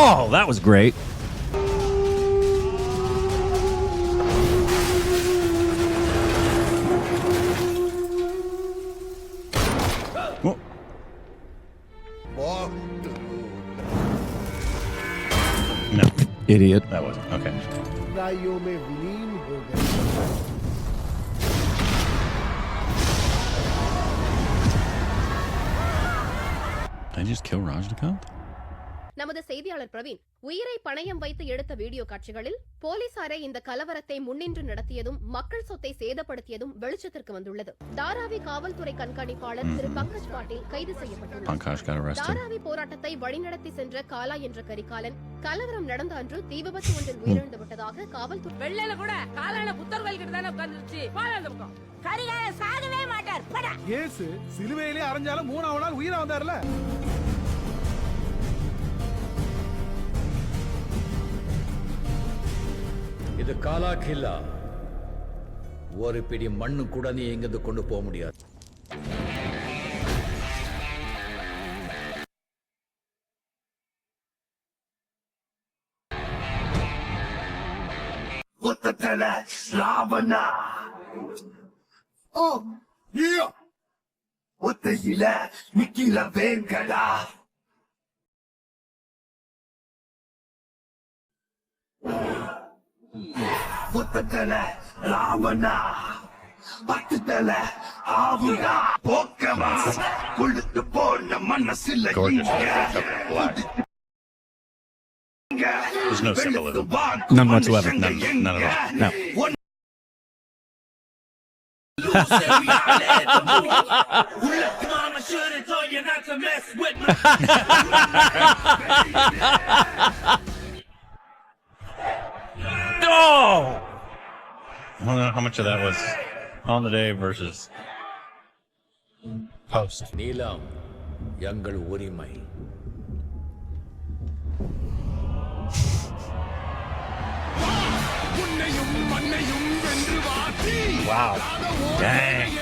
Oh, that was great. Oh. No. Idiot. That wasn't. Okay. Did I just kill Rajinikanth? நமது செய்தியாளர் பிரவீன் உயிரை பணயம் வைத்து எடுத்த வீடியோ காட்சிகளில் போலீசாரை இந்த கலவரத்தை முன்னின்று நடத்தியதும் மக்கள் சொத்தை சேதப்படுத்தியதும் வெளிச்சத்திற்கு வந்துள்ளது. தாராவி காவல்துறை கண்காணிப்பாளர் திரு பங்கஜ் பாட்டீல் கைது செய்யப்பட்டுள்ளார். தாராவி போராட்டத்தை வழிநடத்தி சென்ற காலா என்ற கரிகாலன் கலவரம் நடந்த அன்று தீ விபத்து ஒன்றில் உயிரிழந்து விட்டதாக காவல்துறை வெள்ளையில கூட காலால புத்தர்கள் கிட்ட தானே உட்கார்ந்துச்சு. கரிகாலன் சாகவே மாட்டார். பட இயேசு சிலுவையிலே அறைஞ்சாலும் 3ஆவது நாள் உயிரா வந்தார்ல. இது காலா கில்லா. ஒரு பிடி மண்ணு கூட நீ எங்கிருந்து கொண்டு போக முடியாது. ஒத்தையில நிக்கில வேங்கடா. புத்தகல ராவணா பத்துதல ஆவுடா போக்கமா கொழுத்து போன மனசில There's no symbolism. None whatsoever. None at all. No. Oh! I don't know how much of that was on the day versus post. நீலம் எங்கள் உரிமை. Wow. Dang.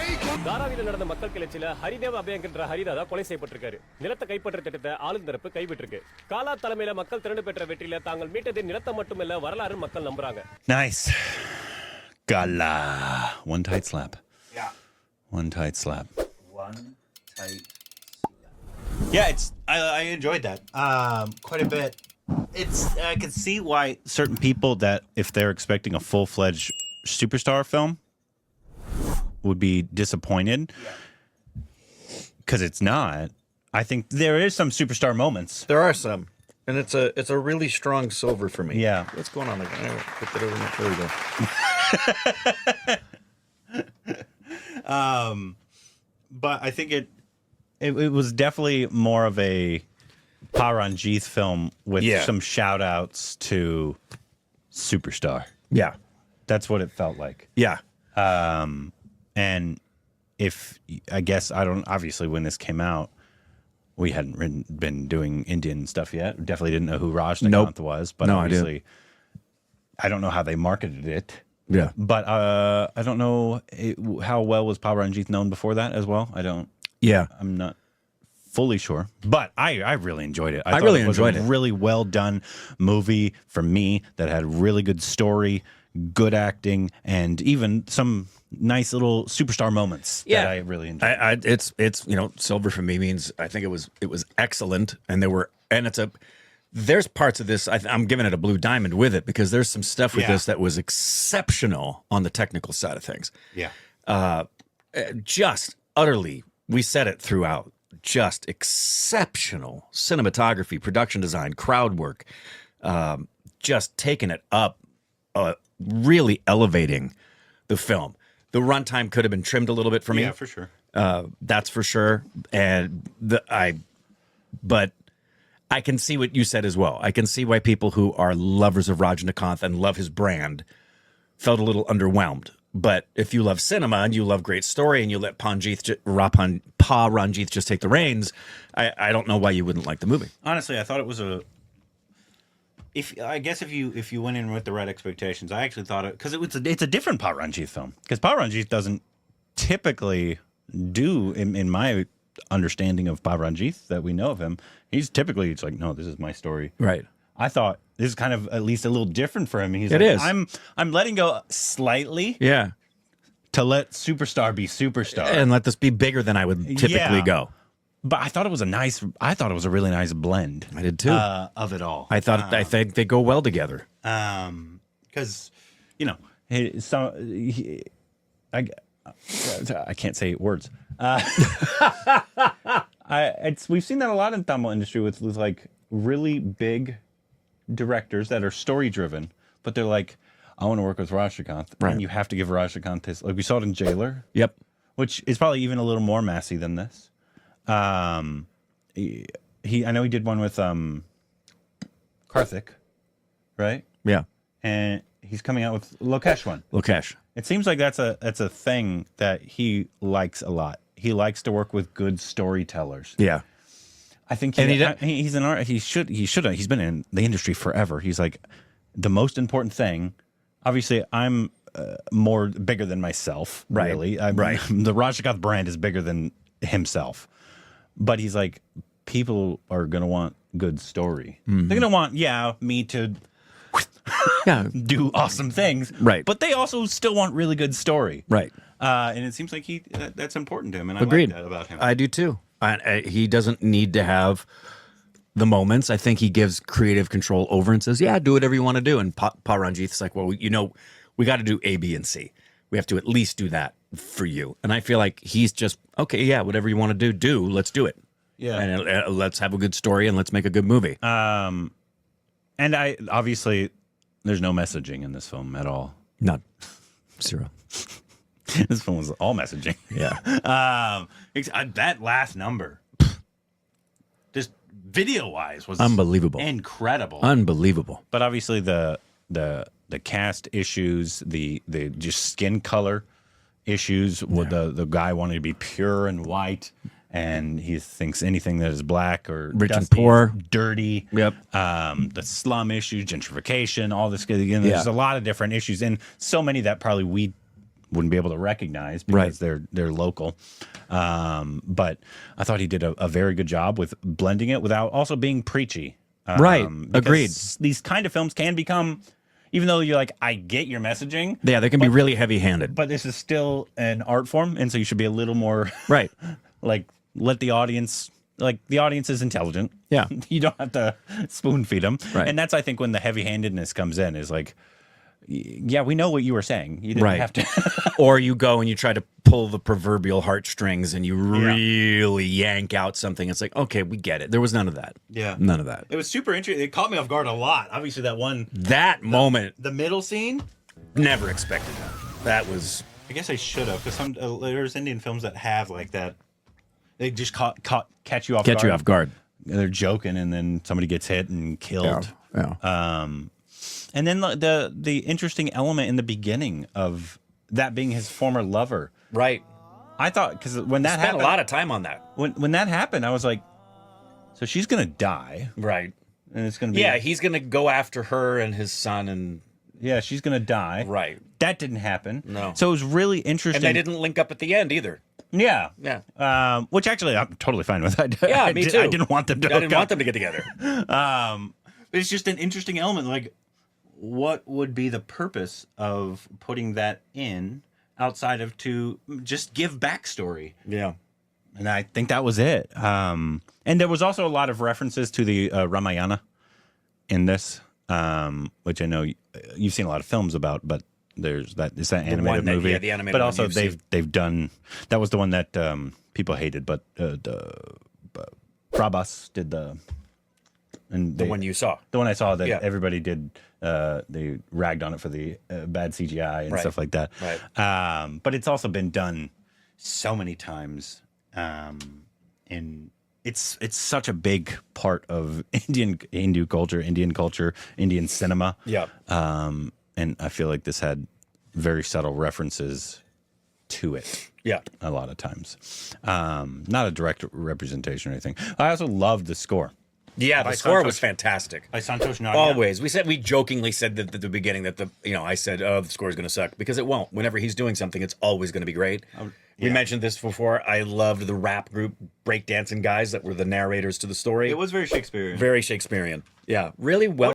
தாராவியில் நடந்த மக்கள் கிளர்ச்சியில ஹரிதேவ அபயங்கன்ற ஹரிதாதா கொலை செய்யப்பட்டிருக்காரு. நிலத்தை கைப்பற்ற திட்டத்தை ஆளுந்தரப்பு கைவிட்டிருக்கு. காலா தலைமையில மக்கள் திரண்டு பெற்ற வெற்றியில தாங்கள் மீட்டது நிலத்தை மட்டுமல்ல வரலாறு மக்கள் நம்புறாங்க. Nice. KAALA. One tight slap. Yeah. One tight slap. One tight slap. Yeah, I enjoyed that quite a bit. I can see why certain people that if they're expecting a full-fledged superstar film would be disappointed because it's not. I think there is some superstar moments. There are some, and it's a really strong silver for me. Yeah. What's going on there? Anyway, put that over. There we go. But I think it was definitely more of a Paranjith film with some shout outs to superstar. Yeah. That's what it felt like. Yeah. And if I guess obviously when this came out, we hadn't been doing Indian stuff yet. Definitely didn't know who Rajinikanth was, but obviously I don't know how they marketed it. Yeah. But I don't know how well was Paranjith known before that as well. I'm not fully sure, but I really enjoyed it. I really it was enjoyed a it. really well done movie for me that had really good story, good acting, and even some nice little superstar moments that I really enjoyed. It's silver for me means I think it was excellent, and there's parts of this I'm giving it a blue diamond with it because there's some stuff with this that was exceptional on the technical side of things. Yeah. Just utterly, we said it throughout, just exceptional cinematography, production design, crowd work, just taking it up, really elevating the film. The runtime could have been trimmed a little bit for me. Yeah, for sure. That's for sure. But I can see what you said as well. I can see why people who are lovers of Rajinikanth and love his brand felt a little underwhelmed. But if you love cinema and you love great story and you let Paranjith just take the reins, I don't know why you wouldn't like the movie. Honestly, I thought it was if you went in with the right expectations, I actually thought because it's a different Paranjith film because Paranjith doesn't typically do in my understanding of Paranjith that we know of him. He's typically it's like no, this is my story. Right. I thought this is kind of at least a little different for him. He's It like, is. I'm letting go slightly Yeah. to let Superstar be Superstar. And let this be bigger than I would typically Yeah. go. But I thought it was a really nice blend. I did too. Of it all. I think they go well together. Because, you know, I can't say words. We've seen that a lot in Tamil industry with like really big directors that are story driven, but they're like, I want to work with Rajinikanth, Right. and you have to give Rajinikanth his. Like we saw it in Jailer, Yep. which is probably even a little more messy than this. I know he did one with Karthik, right? Yeah. And he's coming out with Lokesh one. Lokesh. It seems like that's a thing that he likes a lot. He likes to work with good storytellers. Yeah. I think And he's an art. He's been in the industry forever. He's like the most important thing. Obviously, I'm more bigger than myself. Right. Really, Right. The Rajinikanth brand is bigger than himself. But he's like, people are gonna want good story. Mm-hmm. They're gonna want me to Yeah. do awesome things. Right. But they also still want really good story. Right. And it seems like that's important to him, and I Agreed. like that about him. I do too. He doesn't need to have the moments. I think he gives creative control over and says, "Yeah, do whatever you want to do." And Pa Ranjith's like, "Well, we got to do A, B, and C. We have to at least do that for you." And I feel like he's just okay. Yeah, whatever you want to do. Let's do it. Yeah. And let's have a good story and let's make a good movie. And obviously there's no messaging in this film at all. None. Zero. This film was all messaging. Yeah. That last number, just video wise, was Unbelievable. incredible. Unbelievable. But obviously the cast issues, the just skin color issues. With the guy wanting to be pure and white, and he thinks anything that is black or Rich and dusty poor. is dirty. Yep. The slum issue, gentrification, all this. Again, there's a lot of different issues, and so many that probably we wouldn't be able to recognize because they're local. But I thought he did a very good job with blending it without also being preachy. Right. Because Agreed. These kind of films can become, even though you're like, I get your messaging, Yeah, they can be really heavy-handed. but this is still an art form, and so you should be a little more Right. like let the audience. Like the audience is intelligent. Yeah. You don't have to spoon feed them. Right. And that's, I think, when the heavy-handedness comes in, is like, yeah, we know what you were saying. You didn't have to. Or you go and you try to pull the proverbial heartstrings and you really yank out something. It's like, okay, we get it. There was none of that. Yeah. None of that. It was super interesting. It caught me off guard a lot. Obviously, that one, That moment, the middle scene, never expected that. That was... I guess I should have, because there's Indian films that have like that. They just catch you off guard. Get you off guard. They're joking, and then somebody gets hit and killed. Yeah. And then the interesting element in the beginning of that being his former lover. Right. I thought, because when that Spent happened, a lot of time on that. when that happened, I was like, so she's gonna die, Right. and it's gonna be Yeah, he's going to go after her and his son and... yeah, she's gonna die. Right. That didn't happen. No. So it was really interesting. And they didn't link up at the end either. Yeah. Yeah. Which actually I'm totally fine with. Yeah, me too. I didn't want them to. I didn't want them to get together. But it's just an interesting element. Like, what would be the purpose of putting that in outside of to just give backstory? Yeah. And I think that was it. And there was also a lot of references to the Ramayana in this, which I know you've seen a lot of films about, but it's that animated movie. Yeah, the animated but one also you've seen. they've done, that was the one that people hated, but Prabhas did the one you saw. the one I saw that Yeah. everybody did. They ragged on it for the bad CGI and Right. stuff like that. Right. But it's also been done so many times, and it's such a big part of Hindu culture, Indian cinema. Yeah. And I feel like this had very subtle references to it. Yeah. A lot of times, not a direct representation or anything. I also loved the score. Yeah, the By score Santosh- was fantastic. By Santosh Nadia. Always. We jokingly said that at the beginning that I said, oh, the score is going to suck, because it won't. Whenever he's doing something, it's always going to be great. We mentioned this before. I loved the rap group breakdancing guys that were the narrators to the story. It was very Shakespearean. Very Shakespearean. Yeah, really well